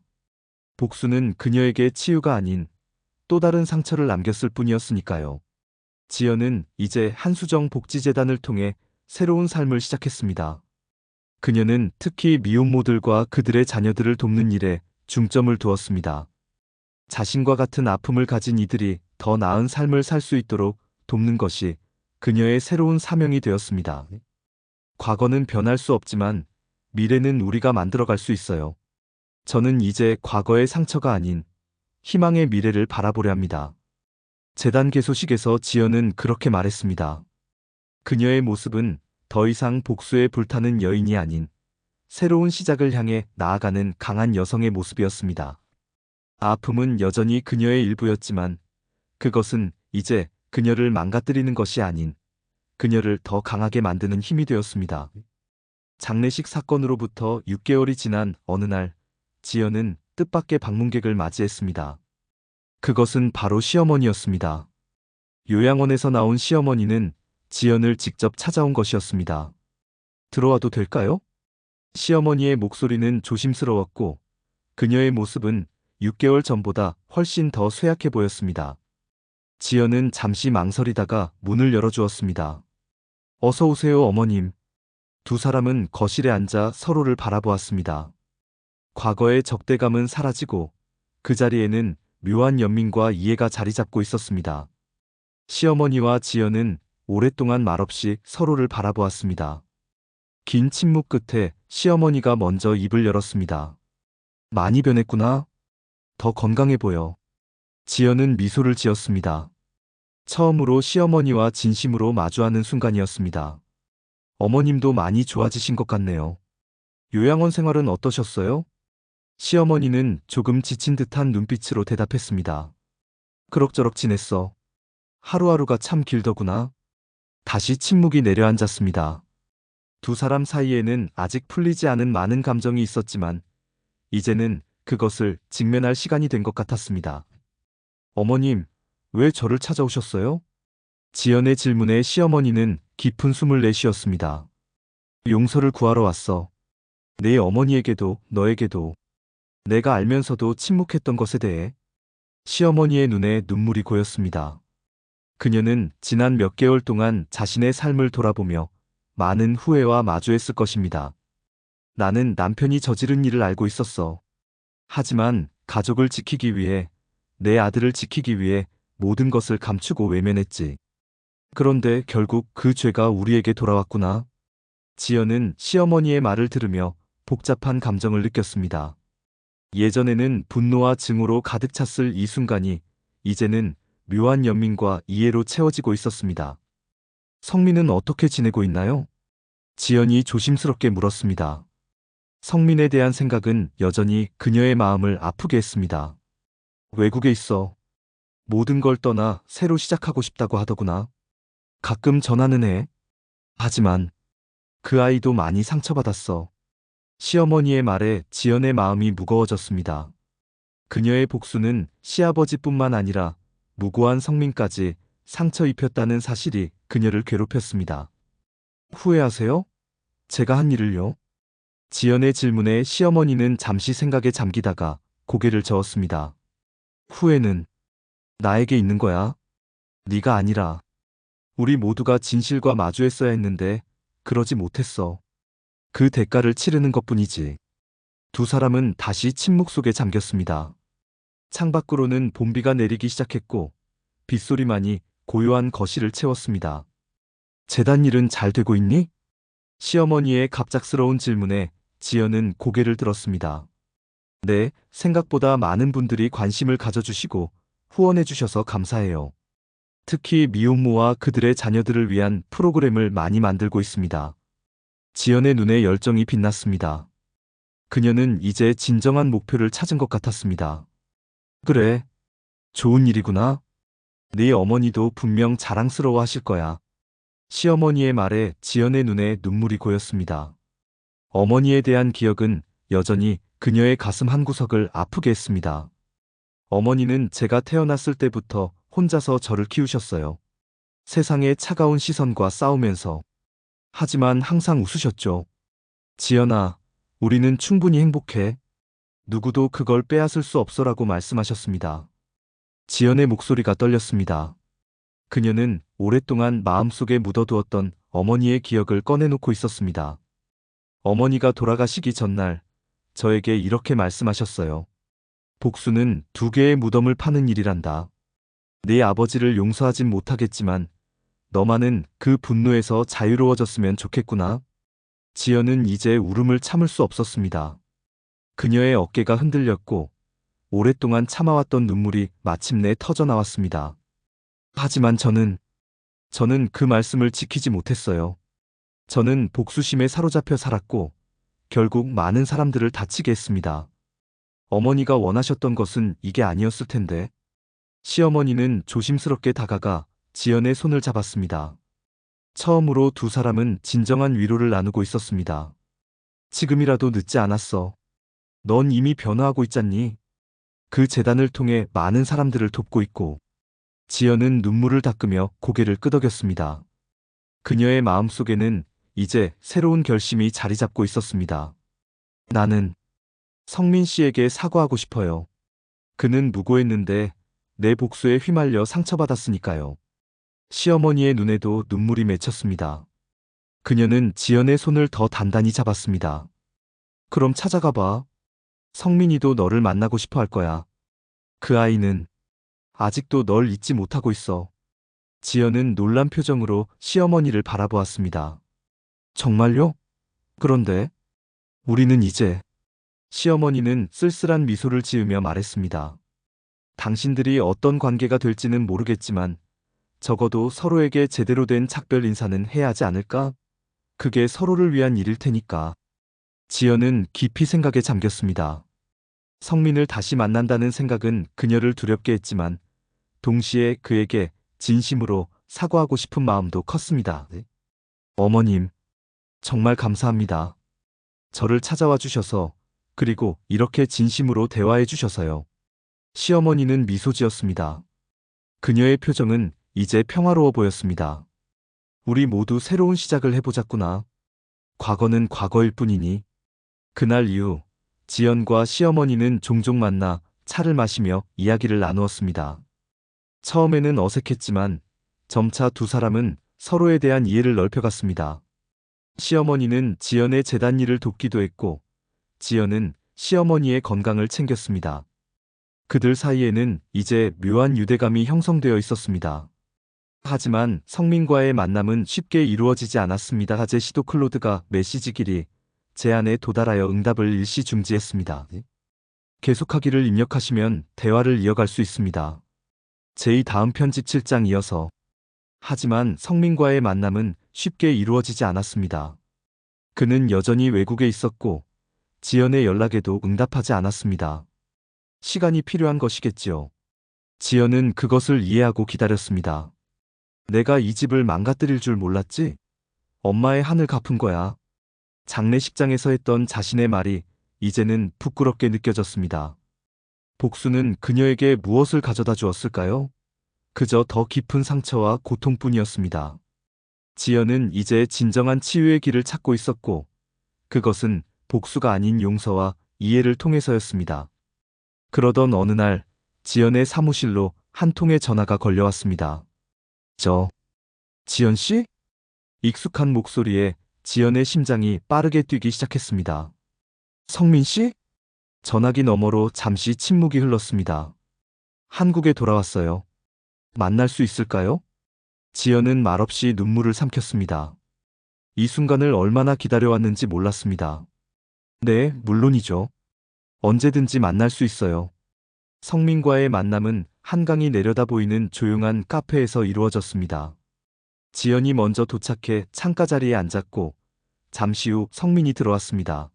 복수는 그녀에게 치유가 아닌 또 다른 상처를 남겼을 뿐이었으니까요. 지연은 이제 한수정 복지재단을 통해 새로운 삶을 시작했습니다. 그녀는 특히 미혼모들과 그들의 자녀들을 돕는 일에 중점을 두었습니다. 자신과 같은 아픔을 가진 이들이 더 나은 삶을 살 수 있도록 돕는 것이 그녀의 새로운 사명이 되었습니다. 과거는 변할 수 없지만 미래는 우리가 만들어갈 수 있어요. 저는 이제 과거의 상처가 아닌 희망의 미래를 바라보려 합니다. 재단 개소식에서 지연은 그렇게 말했습니다. 그녀의 모습은 더 이상 복수에 불타는 여인이 아닌 새로운 시작을 향해 나아가는 강한 여성의 모습이었습니다. 아픔은 여전히 그녀의 일부였지만 그것은 이제 그녀를 망가뜨리는 것이 아닌 그녀를 더 강하게 만드는 힘이 되었습니다. 장례식 사건으로부터 6개월이 지난 어느 날, 지연은 뜻밖의 방문객을 맞이했습니다. 그것은 바로 시어머니였습니다. 요양원에서 나온 시어머니는 지연을 직접 찾아온 것이었습니다. 들어와도 될까요? 시어머니의 목소리는 조심스러웠고 그녀의 모습은 6개월 전보다 훨씬 더 쇠약해 보였습니다. 지연은 잠시 망설이다가 문을 열어주었습니다. 어서 오세요, 어머님. 두 사람은 거실에 앉아 서로를 바라보았습니다. 과거의 적대감은 사라지고 그 자리에는 묘한 연민과 이해가 자리 잡고 있었습니다. 시어머니와 지연은 오랫동안 말없이 서로를 바라보았습니다. 긴 침묵 끝에 시어머니가 먼저 입을 열었습니다. 많이 변했구나. 더 건강해 보여. 지연은 미소를 지었습니다. 처음으로 시어머니와 진심으로 마주하는 순간이었습니다. 어머님도 많이 좋아지신 것 같네요. 요양원 생활은 어떠셨어요? 시어머니는 조금 지친 듯한 눈빛으로 대답했습니다. 그럭저럭 지냈어. 하루하루가 참 길더구나. 다시 침묵이 내려앉았습니다. 두 사람 사이에는 아직 풀리지 않은 많은 감정이 있었지만 이제는 그것을 직면할 시간이 된 것 같았습니다. 어머님, 왜 저를 찾아오셨어요? 지연의 질문에 시어머니는 깊은 숨을 내쉬었습니다. 용서를 구하러 왔어. 내 어머니에게도 너에게도 내가 알면서도 침묵했던 것에 대해. 시어머니의 눈에 눈물이 고였습니다. 그녀는 지난 몇 개월 동안 자신의 삶을 돌아보며 많은 후회와 마주했을 것입니다. 나는 남편이 저지른 일을 알고 있었어. 하지만 가족을 지키기 위해, 내 아들을 지키기 위해 모든 것을 감추고 외면했지. 그런데 결국 그 죄가 우리에게 돌아왔구나. 지연은 시어머니의 말을 들으며 복잡한 감정을 느꼈습니다. 예전에는 분노와 증오로 가득 찼을 이 순간이 이제는 묘한 연민과 이해로 채워지고 있었습니다. 성민은 어떻게 지내고 있나요? 지연이 조심스럽게 물었습니다. 성민에 대한 생각은 여전히 그녀의 마음을 아프게 했습니다. 외국에 있어. 모든 걸 떠나 새로 시작하고 싶다고 하더구나. 가끔 전화는 해. 하지만 그 아이도 많이 상처받았어. 시어머니의 말에 지연의 마음이 무거워졌습니다. 그녀의 복수는 시아버지뿐만 아니라 무고한 성민까지 상처 입혔다는 사실이 그녀를 괴롭혔습니다. 후회하세요? 제가 한 일을요? 지연의 질문에 시어머니는 잠시 생각에 잠기다가 고개를 저었습니다. 후회는 나에게 있는 거야. 네가 아니라. 우리 모두가 진실과 마주했어야 했는데 그러지 못했어. 그 대가를 치르는 것뿐이지. 두 사람은 다시 침묵 속에 잠겼습니다. 창밖으로는 봄비가 내리기 시작했고 빗소리만이 고요한 거실을 채웠습니다. 재단 일은 잘 되고 있니? 시어머니의 갑작스러운 질문에 지연은 고개를 들었습니다. 네, 생각보다 많은 분들이 관심을 가져주시고 후원해주셔서 감사해요. 특히 미혼모와 그들의 자녀들을 위한 프로그램을 많이 만들고 있습니다. 지연의 눈에 열정이 빛났습니다. 그녀는 이제 진정한 목표를 찾은 것 같았습니다. 그래, 좋은 일이구나. 네 어머니도 분명 자랑스러워 하실 거야. 시어머니의 말에 지연의 눈에 눈물이 고였습니다. 어머니에 대한 기억은 여전히 그녀의 가슴 한구석을 아프게 했습니다. 어머니는 제가 태어났을 때부터 혼자서 저를 키우셨어요. 세상의 차가운 시선과 싸우면서. 하지만 항상 웃으셨죠. 지연아, 우리는 충분히 행복해. 누구도 그걸 빼앗을 수 없어라고 말씀하셨습니다. 지연의 목소리가 떨렸습니다. 그녀는 오랫동안 마음속에 묻어두었던 어머니의 기억을 꺼내놓고 있었습니다. 어머니가 돌아가시기 전날 저에게 이렇게 말씀하셨어요. 복수는 2개의 무덤을 파는 일이란다. 네 아버지를 용서하진 못하겠지만 너만은 그 분노에서 자유로워졌으면 좋겠구나. 지연은 이제 울음을 참을 수 없었습니다. 그녀의 어깨가 흔들렸고 오랫동안 참아왔던 눈물이 마침내 터져나왔습니다. 하지만 저는 그 말씀을 지키지 못했어요. 저는 복수심에 사로잡혀 살았고 결국 많은 사람들을 다치게 했습니다. 어머니가 원하셨던 것은 이게 아니었을 텐데. 시어머니는 조심스럽게 다가가 지연의 손을 잡았습니다. 처음으로 두 사람은 진정한 위로를 나누고 있었습니다. 지금이라도 늦지 않았어. 넌 이미 변화하고 있잖니. 그 재단을 통해 많은 사람들을 돕고 있고. 지연은 눈물을 닦으며 고개를 끄덕였습니다. 그녀의 마음속에는 이제 새로운 결심이 자리 잡고 있었습니다. 나는 성민 씨에게 사과하고 싶어요. 그는 무고했는데 내 복수에 휘말려 상처받았으니까요. 시어머니의 눈에도 눈물이 맺혔습니다. 그녀는 지연의 손을 더 단단히 잡았습니다. 그럼 찾아가 봐. 성민이도 너를 만나고 싶어 할 거야. 그 아이는 아직도 널 잊지 못하고 있어. 지연은 놀란 표정으로 시어머니를 바라보았습니다. 정말요? 그런데 우리는 이제. 시어머니는 쓸쓸한 미소를 지으며 말했습니다. 당신들이 어떤 관계가 될지는 모르겠지만 적어도 서로에게 제대로 된 작별 인사는 해야 하지 않을까? 그게 서로를 위한 일일 테니까. 지연은 깊이 생각에 잠겼습니다. 성민을 다시 만난다는 생각은 그녀를 두렵게 했지만 동시에 그에게 진심으로 사과하고 싶은 마음도 컸습니다. 어머님, 정말 감사합니다. 저를 찾아와 주셔서 그리고 이렇게 진심으로 대화해 주셔서요. 시어머니는 미소 지었습니다. 그녀의 표정은 이제 평화로워 보였습니다. 우리 모두 새로운 시작을 해보자꾸나. 과거는 과거일 뿐이니. 그날 이후 지연과 시어머니는 종종 만나 차를 마시며 이야기를 나누었습니다. 처음에는 어색했지만 점차 두 사람은 서로에 대한 이해를 넓혀갔습니다. 시어머니는 지연의 재단 일을 돕기도 했고 지연은 시어머니의 건강을 챙겼습니다. 그들 사이에는 이제 묘한 유대감이 형성되어 있었습니다. 하지만 성민과의 만남은 쉽게 이루어지지 않았습니다. 아재 시도 클로드가 메시지길이 제안에 도달하여 응답을 일시 중지했습니다. 계속하기를 입력하시면 대화를 이어갈 수 있습니다. 제2 다음 편집 7장 이어서. 하지만 성민과의 만남은 쉽게 이루어지지 않았습니다. 그는 여전히 외국에 있었고 지연의 연락에도 응답하지 않았습니다. 시간이 필요한 것이겠지요. 지연은 그것을 이해하고 기다렸습니다. 내가 이 집을 망가뜨릴 줄 몰랐지? 엄마의 한을 갚은 거야. 장례식장에서 했던 자신의 말이 이제는 부끄럽게 느껴졌습니다. 복수는 그녀에게 무엇을 가져다 주었을까요? 그저 더 깊은 상처와 고통뿐이었습니다. 지연은 이제 진정한 치유의 길을 찾고 있었고 그것은 복수가 아닌 용서와 이해를 통해서였습니다. 그러던 어느 날 지연의 사무실로 한 통의 전화가 걸려왔습니다. 지연 씨? 익숙한 목소리에 지연의 심장이 빠르게 뛰기 시작했습니다. 성민 씨? 전화기 너머로 잠시 침묵이 흘렀습니다. 한국에 돌아왔어요. 만날 수 있을까요? 지연은 말없이 눈물을 삼켰습니다. 이 순간을 얼마나 기다려왔는지 몰랐습니다. 네, 물론이죠. 언제든지 만날 수 있어요. 성민과의 만남은 한강이 내려다 보이는 조용한 카페에서 이루어졌습니다. 지연이 먼저 도착해 창가 자리에 앉았고 잠시 후 성민이 들어왔습니다.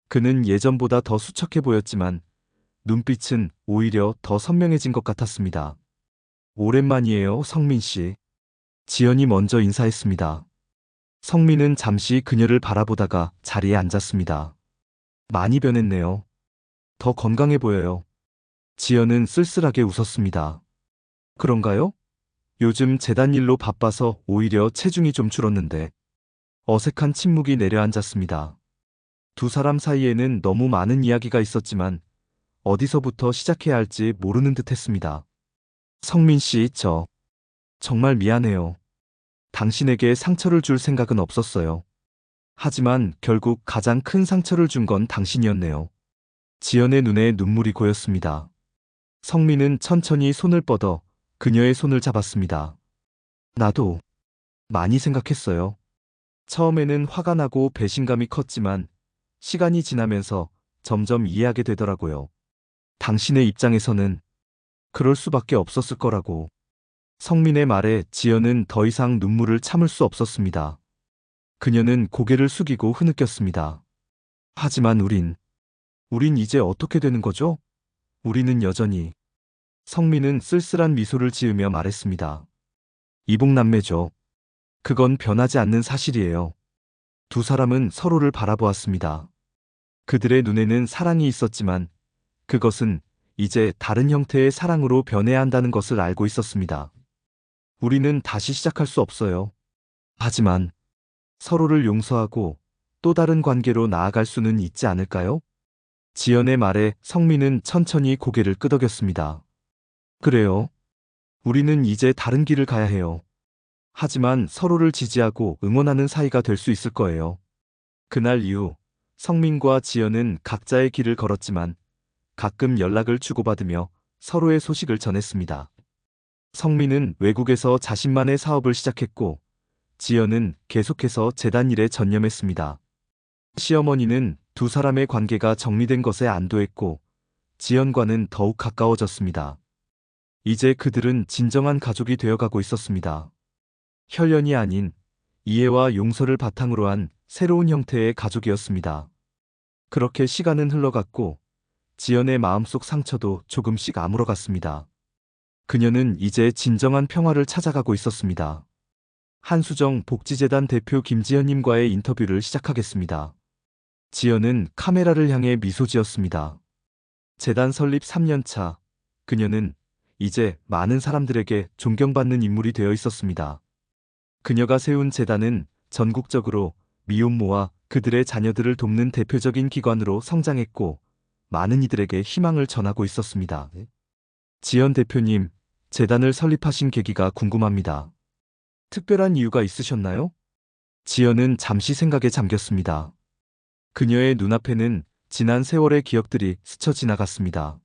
그는 예전보다 더 수척해 보였지만 눈빛은 오히려 더 선명해진 것 같았습니다. 오랜만이에요, 성민 씨. 지연이 먼저 인사했습니다. 성민은 잠시 그녀를 바라보다가 자리에 앉았습니다. 많이 변했네요. 더 건강해 보여요. 지연은 쓸쓸하게 웃었습니다. 그런가요? 요즘 재단 일로 바빠서 오히려 체중이 좀 줄었는데. 어색한 침묵이 내려앉았습니다. 두 사람 사이에는 너무 많은 이야기가 있었지만 어디서부터 시작해야 할지 모르는 듯 했습니다. 성민 씨, 정말 미안해요. 당신에게 상처를 줄 생각은 없었어요. 하지만 결국 가장 큰 상처를 준 건 당신이었네요. 지연의 눈에 눈물이 고였습니다. 성민은 천천히 손을 뻗어 그녀의 손을 잡았습니다. 나도 많이 생각했어요. 처음에는 화가 나고 배신감이 컸지만 시간이 지나면서 점점 이해하게 되더라고요. 당신의 입장에서는 그럴 수밖에 없었을 거라고. 성민의 말에 지연은 더 이상 눈물을 참을 수 없었습니다. 그녀는 고개를 숙이고 흐느꼈습니다. 하지만 우린 이제 어떻게 되는 거죠? 우리는 여전히. 성민은 쓸쓸한 미소를 지으며 말했습니다. 이복남매죠. 그건 변하지 않는 사실이에요. 두 사람은 서로를 바라보았습니다. 그들의 눈에는 사랑이 있었지만 그것은 이제 다른 형태의 사랑으로 변해야 한다는 것을 알고 있었습니다. 우리는 다시 시작할 수 없어요. 하지만 서로를 용서하고 또 다른 관계로 나아갈 수는 있지 않을까요? 지연의 말에 성민은 천천히 고개를 끄덕였습니다. 그래요. 우리는 이제 다른 길을 가야 해요. 하지만 서로를 지지하고 응원하는 사이가 될 수 있을 거예요. 그날 이후 성민과 지연은 각자의 길을 걸었지만 가끔 연락을 주고받으며 서로의 소식을 전했습니다. 성민은 외국에서 자신만의 사업을 시작했고 지연은 계속해서 재단 일에 전념했습니다. 시어머니는 두 사람의 관계가 정리된 것에 안도했고 지연과는 더욱 가까워졌습니다. 이제 그들은 진정한 가족이 되어가고 있었습니다. 혈연이 아닌 이해와 용서를 바탕으로 한 새로운 형태의 가족이었습니다. 그렇게 시간은 흘러갔고 지연의 마음속 상처도 조금씩 아물어갔습니다. 그녀는 이제 진정한 평화를 찾아가고 있었습니다. 한수정 복지재단 대표 김지연님과의 인터뷰를 시작하겠습니다. 지연은 카메라를 향해 미소 지었습니다. 재단 설립 3년차, 그녀는 이제 많은 사람들에게 존경받는 인물이 되어 있었습니다. 그녀가 세운 재단은 전국적으로 미혼모와 그들의 자녀들을 돕는 대표적인 기관으로 성장했고 많은 이들에게 희망을 전하고 있었습니다. 지연 대표님, 재단을 설립하신 계기가 궁금합니다. 특별한 이유가 있으셨나요? 지연은 잠시 생각에 잠겼습니다. 그녀의 눈앞에는 지난 세월의 기억들이 스쳐 지나갔습니다.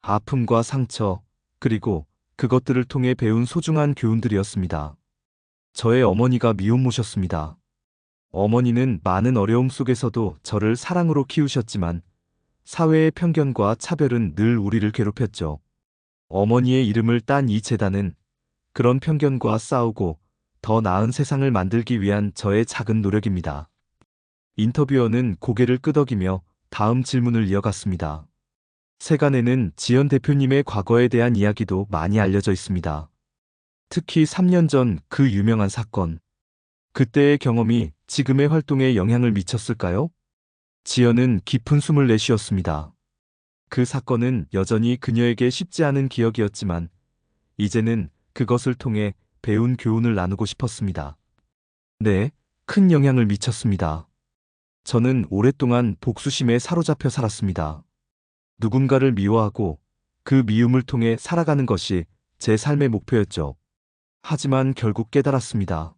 아픔과 상처, 그리고 그것들을 통해 배운 소중한 교훈들이었습니다. 저의 어머니가 미혼모셨습니다. 어머니는 많은 어려움 속에서도 저를 사랑으로 키우셨지만 사회의 편견과 차별은 늘 우리를 괴롭혔죠. 어머니의 이름을 딴 이 재단은 그런 편견과 싸우고 더 나은 세상을 만들기 위한 저의 작은 노력입니다. 인터뷰어는 고개를 끄덕이며 다음 질문을 이어갔습니다. 세간에는 지연 대표님의 과거에 대한 이야기도 많이 알려져 있습니다. 특히 3년 전 그 유명한 사건. 그때의 경험이 지금의 활동에 영향을 미쳤을까요? 지연은 깊은 숨을 내쉬었습니다. 그 사건은 여전히 그녀에게 쉽지 않은 기억이었지만 이제는 그것을 통해 배운 교훈을 나누고 싶었습니다. 네, 큰 영향을 미쳤습니다. 저는 오랫동안 복수심에 사로잡혀 살았습니다. 누군가를 미워하고 그 미움을 통해 살아가는 것이 제 삶의 목표였죠. 하지만 결국 깨달았습니다.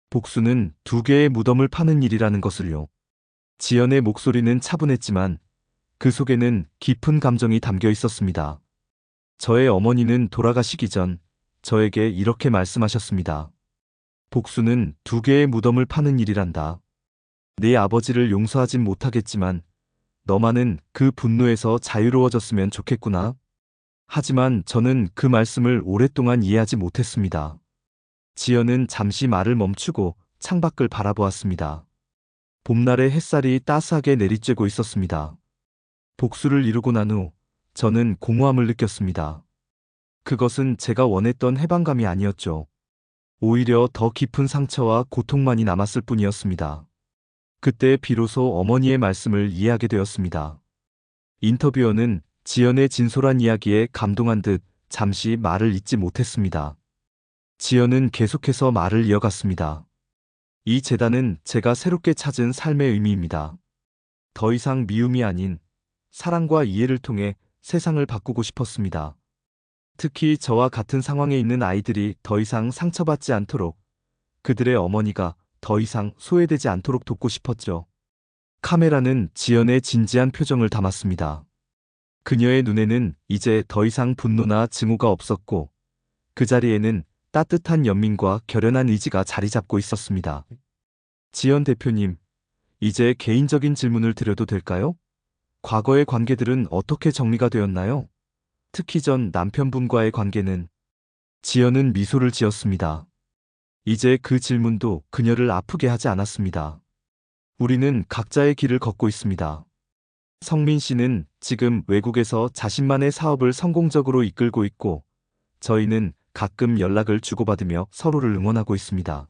복수는 두 개의 무덤을 파는 일이라는 것을요. 지연의 목소리는 차분했지만 그 속에는 깊은 감정이 담겨 있었습니다. 저의 어머니는 돌아가시기 전 저에게 이렇게 말씀하셨습니다. 복수는 두 개의 무덤을 파는 일이란다. 네 아버지를 용서하진 못하겠지만 너만은 그 분노에서 자유로워졌으면 좋겠구나. 하지만 저는 그 말씀을 오랫동안 이해하지 못했습니다. 지연은 잠시 말을 멈추고 창밖을 바라보았습니다. 봄날의 햇살이 따스하게 내리쬐고 있었습니다. 복수를 이루고 난 후 저는 공허함을 느꼈습니다. 그것은 제가 원했던 해방감이 아니었죠. 오히려 더 깊은 상처와 고통만이 남았을 뿐이었습니다. 그때 비로소 어머니의 말씀을 이해하게 되었습니다. 인터뷰어는 지연의 진솔한 이야기에 감동한 듯 잠시 말을 잇지 못했습니다. 지연은 계속해서 말을 이어갔습니다. 이 재단은 제가 새롭게 찾은 삶의 의미입니다. 더 이상 미움이 아닌 사랑과 이해를 통해 세상을 바꾸고 싶었습니다. 특히 저와 같은 상황에 있는 아이들이 더 이상 상처받지 않도록, 그들의 어머니가 더 이상 소외되지 않도록 돕고 싶었죠. 카메라는 지연의 진지한 표정을 담았습니다. 그녀의 눈에는 이제 더 이상 분노나 증오가 없었고 그 자리에는 따뜻한 연민과 결연한 의지가 자리 잡고 있었습니다. 지연 대표님, 이제 개인적인 질문을 드려도 될까요? 과거의 관계들은 어떻게 정리가 되었나요? 특히 전 남편분과의 관계는. 지연은 미소를 지었습니다. 이제 그 질문도 그녀를 아프게 하지 않았습니다. 우리는 각자의 길을 걷고 있습니다. 성민 씨는 지금 외국에서 자신만의 사업을 성공적으로 이끌고 있고, 저희는 가끔 연락을 주고받으며 서로를 응원하고 있습니다.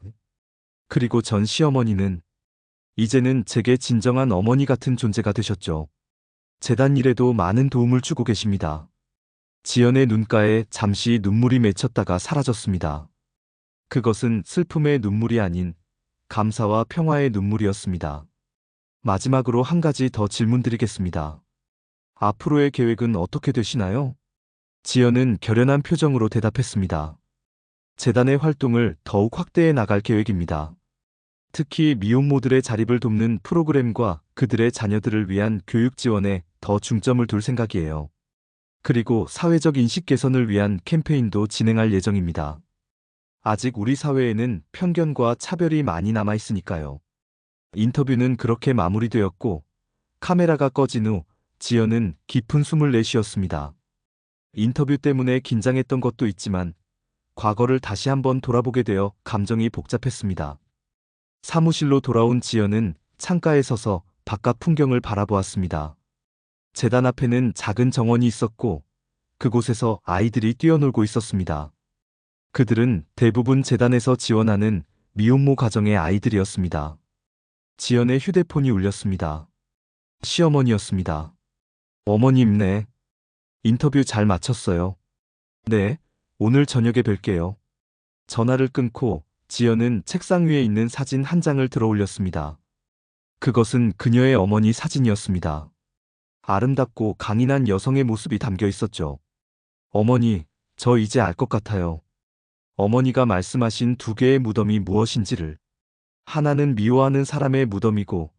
그리고 전 시어머니는 이제는 제게 진정한 어머니 같은 존재가 되셨죠. 재단 일에도 많은 도움을 주고 계십니다. 지연의 눈가에 잠시 눈물이 맺혔다가 사라졌습니다. 그것은 슬픔의 눈물이 아닌 감사와 평화의 눈물이었습니다. 마지막으로 한 가지 더 질문드리겠습니다. 앞으로의 계획은 어떻게 되시나요? 지연은 결연한 표정으로 대답했습니다. 재단의 활동을 더욱 확대해 나갈 계획입니다. 특히 미혼모들의 자립을 돕는 프로그램과 그들의 자녀들을 위한 교육 지원에 더 중점을 둘 생각이에요. 그리고 사회적 인식 개선을 위한 캠페인도 진행할 예정입니다. 아직 우리 사회에는 편견과 차별이 많이 남아 있으니까요. 인터뷰는 그렇게 마무리되었고, 카메라가 꺼진 후 지연은 깊은 숨을 내쉬었습니다. 인터뷰 때문에 긴장했던 것도 있지만 과거를 다시 한번 돌아보게 되어 감정이 복잡했습니다. 사무실로 돌아온 지연은 창가에 서서 바깥 풍경을 바라보았습니다. 재단 앞에는 작은 정원이 있었고 그곳에서 아이들이 뛰어놀고 있었습니다. 그들은 대부분 재단에서 지원하는 미혼모 가정의 아이들이었습니다. 지연의 휴대폰이 울렸습니다. 시어머니였습니다. 어머님, 네. 인터뷰 잘 마쳤어요. 네, 오늘 저녁에 뵐게요. 전화를 끊고 지연은 책상 위에 있는 사진 한 장을 들어 올렸습니다. 그것은 그녀의 어머니 사진이었습니다. 아름답고 강인한 여성의 모습이 담겨 있었죠. 어머니, 저 이제 알 것 같아요. 어머니가 말씀하신 두 개의 무덤이 무엇인지를. 하나는 미워하는 사람의 무덤이고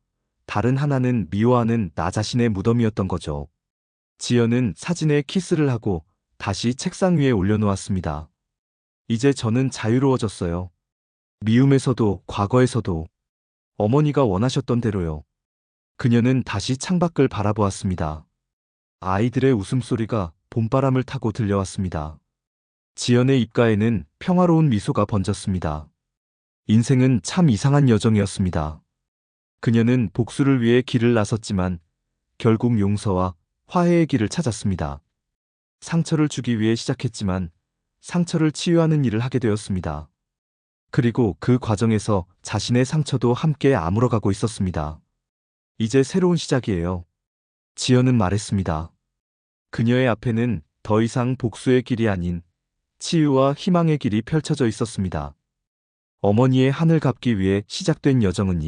다른 하나는 미워하는 나 자신의 무덤이었던 거죠. 지연은 사진에 키스를 하고 다시 책상 위에 올려놓았습니다. 이제 저는 자유로워졌어요. 미움에서도 과거에서도 어머니가 원하셨던 대로요. 그녀는 다시 창밖을 바라보았습니다. 아이들의 웃음소리가 봄바람을 타고 들려왔습니다. 지연의 입가에는 평화로운 미소가 번졌습니다. 인생은 참 이상한 여정이었습니다. 그녀는 복수를 위해 길을 나섰지만 결국 용서와 화해의 길을 찾았습니다. 상처를 주기 위해 시작했지만 상처를 치유하는 일을 하게 되었습니다. 그리고 그 과정에서 자신의 상처도 함께 아물어가고 있었습니다. 이제 새로운 시작이에요. 지연은 말했습니다. 그녀의 앞에는 더 이상 복수의 길이 아닌 치유와 희망의 길이 펼쳐져 있었습니다. 어머니의 한을 갚기 위해 시작된 여정은